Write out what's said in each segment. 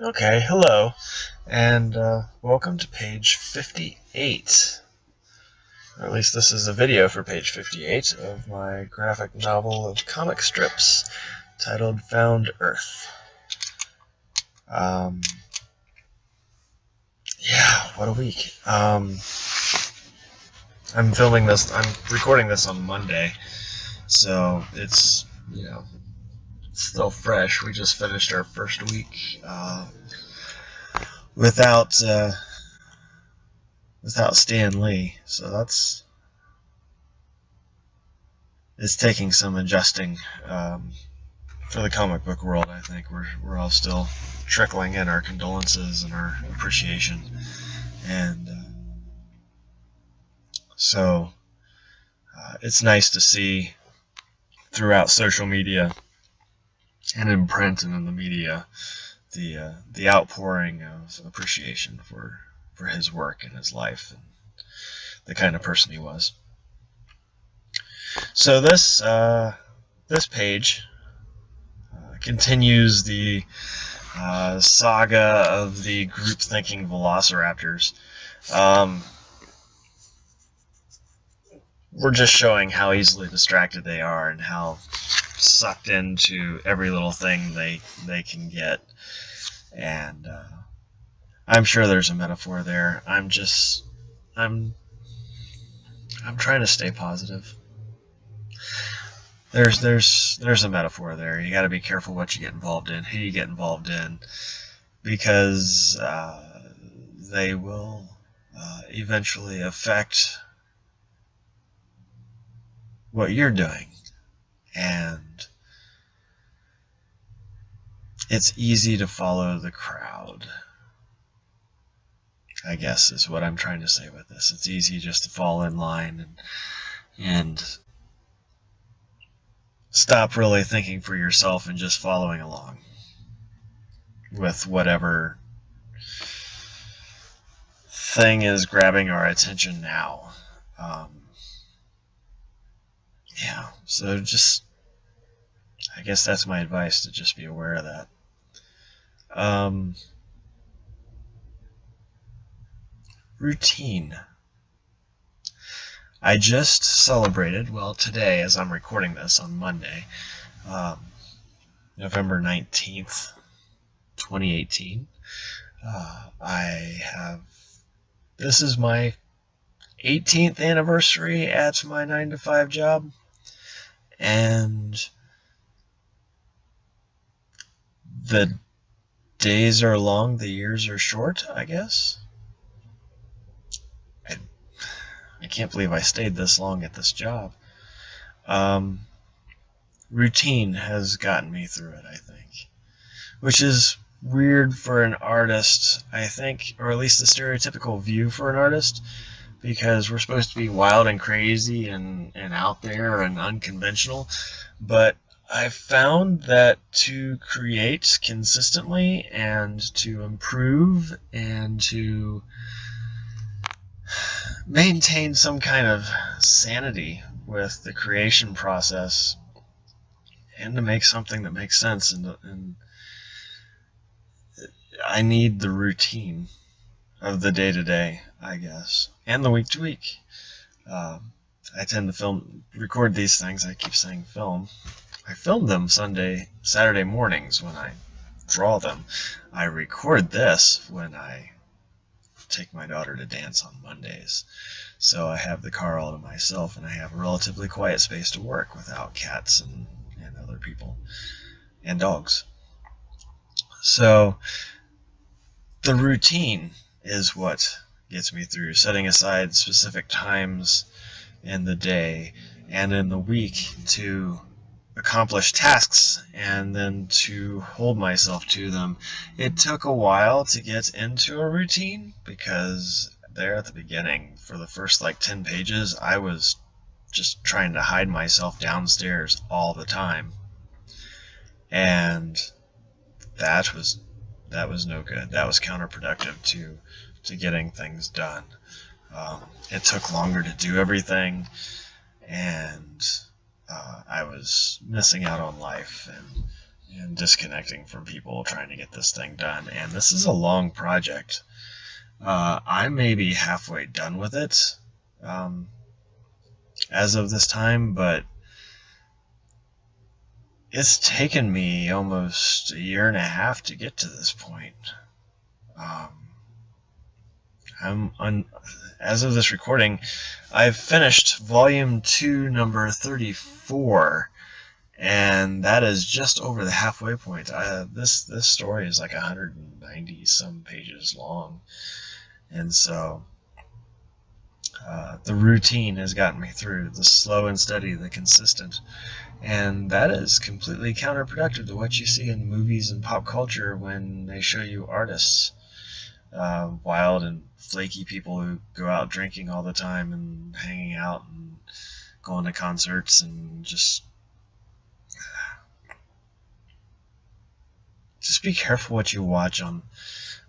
Okay, hello, and welcome to page 58. Or at least this is a video for page 58 of my graphic novel of comic strips titled Found Earth. Um, yeah, what a week. I'm recording this on Monday, so it's, still fresh. We just finished our first week without Stan Lee, so it's taking some adjusting for the comic book world. I think we're all still trickling in our condolences and our appreciation, and so it's nice to see throughout social media and in print and in the media the outpouring of appreciation for his work and his life and the kind of person he was. So this page continues the saga of the group-thinking velociraptors. We're just showing how easily distracted they are and how sucked into every little thing they can get. And I'm sure there's a metaphor there. I'm trying to stay positive. There's a metaphor there. You got to be careful what you get involved in, who you get involved in, because they will eventually affect what you're doing. And it's easy to follow the crowd, I guess, is what I'm trying to say with this. It's easy just to fall in line and stop really thinking for yourself and just following along with whatever thing is grabbing our attention now. So I guess that's my advice, to just be aware of that. Routine. I just celebrated, well, today, as I'm recording this on Monday, November 19th, 2018. This is my 18th anniversary at my 9-to-5 job, and the days are long, the years are short, I guess. I can't believe I stayed this long at this job. Routine has gotten me through it, I think, which is weird for an artist, I think, or at least the stereotypical view for an artist, because we're supposed to be wild and crazy and out there and unconventional. But I've found that to create consistently and to improve and to maintain some kind of sanity with the creation process and to make something that makes sense, and I need the routine of the day-to-day, I guess, and the week-to-week. I tend to record these things. I keep saying film. I film them Saturday mornings when I draw them. I record this when I take my daughter to dance on Mondays. So I have the car all to myself, and I have a relatively quiet space to work without cats and other people and dogs. So the routine is what gets me through, setting aside specific times in the day and in the week to accomplish tasks and then to hold myself to them. It took a while to get into a routine, because there at the beginning, for the first 10 pages, I was just trying to hide myself downstairs all the time, and that was no good. That was counterproductive to getting things done. It took longer to do everything, and I was missing out on life and and disconnecting from people trying to get this thing done. And this is a long project. I may be halfway done with it as of this time, but it's taken me almost a year and a half to get to this point. As of this recording, I've finished volume 2, number 34, and that is just over the halfway point. This story is like 190 some pages long, and so the routine has gotten me through, the slow and steady, the consistent, and that is completely counterproductive to what you see in movies and pop culture when they show you artists, wild and flaky people who go out drinking all the time and hanging out and going to concerts, and just be careful what you watch on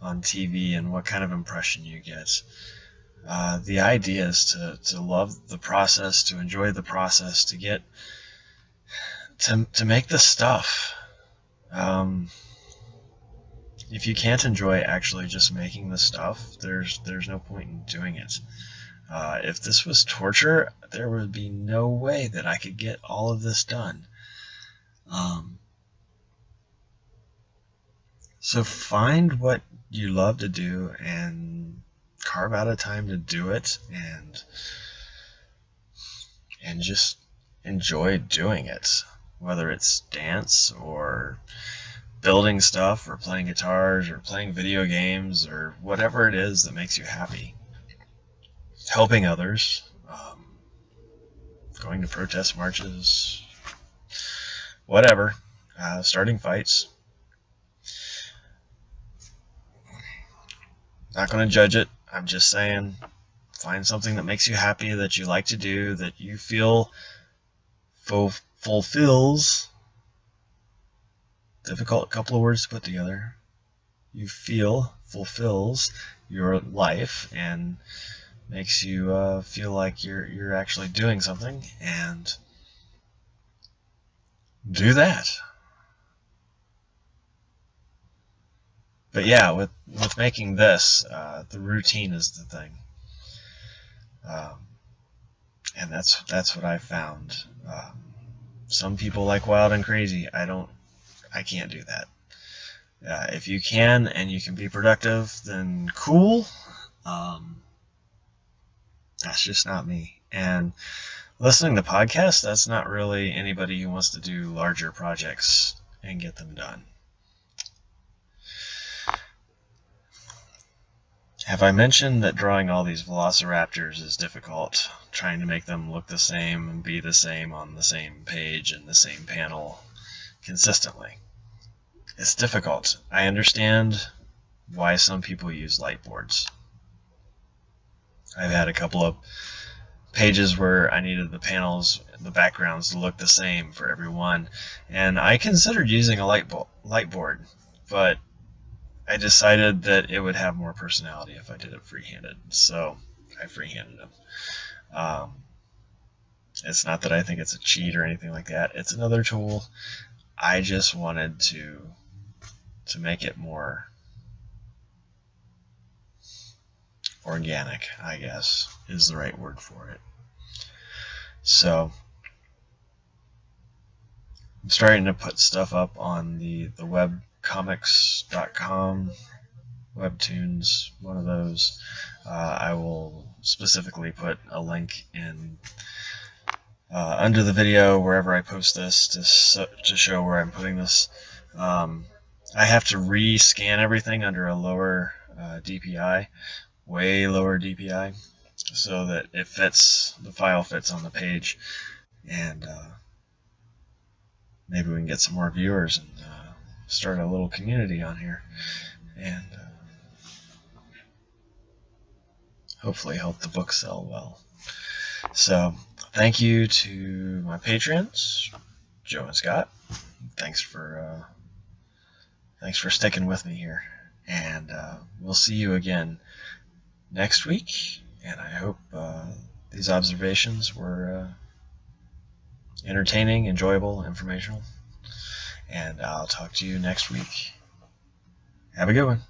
TV and what kind of impression you get. The idea is to love the process, to enjoy the process, to get to make the stuff. If you can't enjoy actually just making the stuff, there's no point in doing it. If this was torture, there would be no way that I could get all of this done. So find what you love to do and carve out a time to do it, and just enjoy doing it, whether it's dance or building stuff or playing guitars or playing video games or whatever it is that makes you happy. Helping others, going to protest marches, whatever, starting fights. Not going to judge it. I'm just saying, find something that makes you happy, that you like to do, that you feel fulfills. Difficult couple of words to put together. You feel fulfills your life and makes you feel like you're actually doing something, and do that. But yeah, with making this, the routine is the thing, and that's what I found. Some people like wild and crazy. I can't do that. If you can and you can be productive, then cool. That's just not me. And listening to podcasts, that's not really anybody who wants to do larger projects and get them done. Have I mentioned that drawing all these velociraptors is difficult? Trying to make them look the same and be the same on the same page and the same panel consistently. It's difficult. I understand why some people use light boards. I've had a couple of pages where I needed the panels, the backgrounds to look the same for every one, and I considered using a light board, but I decided that it would have more personality if I did it free-handed, so I free-handed them. It's not that I think it's a cheat or anything like that. It's another tool. I just wanted to make it more organic, I guess, is the right word for it. So I'm starting to put stuff up on the webcomics.com, Webtoons, one of those. I will specifically put a link in under the video wherever I post this to show where I'm putting this. I have to re-scan everything under a lower DPI, way lower DPI, so that it fits, the file fits on the page, and maybe we can get some more viewers and start a little community on here, and hopefully help the book sell well. So thank you to my patrons, Joe and Scott. Thanks for sticking with me here, and we'll see you again next week. And I hope these observations were entertaining, enjoyable, informational. and I'll talk to you next week. Have a good one.